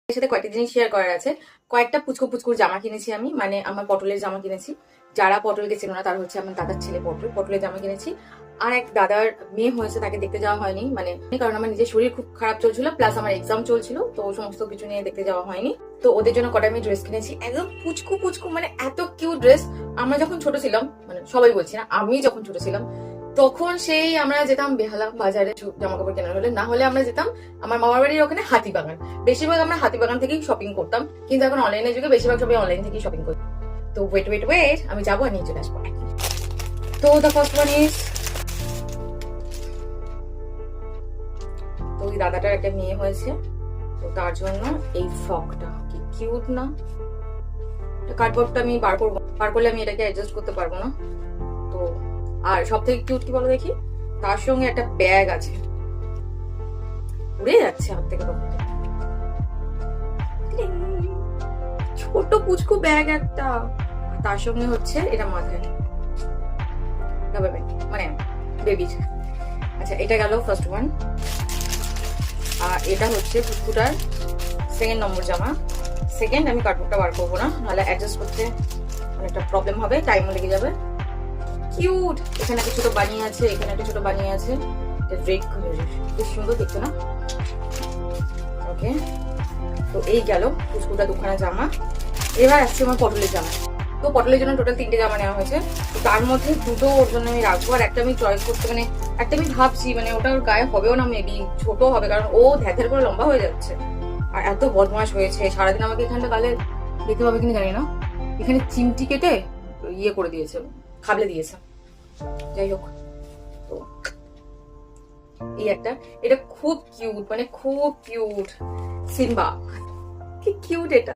এর সাথে কয়েকটা জিনিস শেয়ার করার আছে। কয়েকটা পুচকুর জামা কিনেছি আমি, মানে আমার পটলের জামা কিনেছি। যারা পটলকে চেনো না তারা হচ্ছে আমার দাদার ছেলে পটলের জামা কিনেছি। আর এক দাদার মেয়ে হয়েছে, তাকে দেখতে যাওয়া হয়নি, মানে কারণ আমার নিজের শরীর খুব খারাপ চলছিল, প্লাস আমার এক্সাম চলছিল, তো সমস্ত কিছু নিয়ে দেখতে যাওয়া হয়নি। তো ওদের জন্য কটা আমি ড্রেস কিনেছি, একদম পুচকু, মানে এত কিউট ড্রেস। আমরা যখন ছোট ছিলাম, মানে সবাই বলছি না, আমি যখন ছোট ছিলাম তখন সেই আমরা যেতাম বেহালা বাজারে জামা কাপড় কেনার হলে, না হলে আমরা যেতাম আমার মামার বাড়ির ওখানে হাতিবাগান। বেশিরভাগ আমরা হাতিবাগান থেকেই শপিং করতাম, কিন্তু এখন অনলাইনের যুগে বেশিরভাগ সবাই অনলাইন থেকেই শপিং করি। তো ওয়েট আমি যাবো আর নিয়ে চলে আসবো। তো দ্য ফার্স্ট ওয়ান ইজ, তো ওই দাদাটার একটা মেয়ে হয়েছে, তো তার জন্য এই ফ্রকটা কি কিউট না। কার্ডবোর্ডটা আমি বার করলে আমি এটাকে অ্যাডজাস্ট করতে পারবো না। তো আর সব থেকে কিউট কি বলো দেখি, তার সঙ্গে একটা ব্যাগ আছে, উড়ে যাচ্ছে হাত থেকে। ছোট পুচকু ব্যাগ একটা, তার সঙ্গে হচ্ছে এটা মাথায় মানে বেবির। আচ্ছা, এটা গেল ফার্স্ট ওয়ান। আর এটা হচ্ছে পুচকুটার সেকেন্ড নম্বর জামা। সেকেন্ড, আমি কার্ডবোর্ডটা বার করবো না, নাহলে অ্যাডজাস্ট করতে অনেকটা প্রবলেম হবে, টাইমও লেগে যাবে। কিউট, এখানে একটা ছোট বানিয়ে আছে, এখানে একটা ছোট বানিয়ে আছে, রেড কালারের, বেশ সুন্দর দেখতে না? ওকে, তো এই গেল পুচকুটা দুখানা জামা। এবার আসছে আমার পটলের জামা। তো পটলের জন্য টোটাল 3টে জামা নেওয়া হয়েছে, তো তার মধ্যে 2টো ওর জন্য আমি রাখবো, আর একটা আমি চয়েস করতে, মানে একটা আমি ভাবছি, মানে ওটা ওর গায়ে হবেও না, মেবি ছোট হবে, কারণ ও ধ্যার করে লম্বা হয়ে যাচ্ছে আর এত বদমাশ হয়েছে সারাদিন। আমাকে এখানটা গালে দেখতে পাবে কিনা জানি না, এখানে চিমটি কেটে ইয়ে করে দিয়েছে, খাবলে দিয়েছে। যাই হোক, তো এই একটা, এটা খুব কিউট, মানে খুব কিউট, সিম্বা, কি কিউট এটা।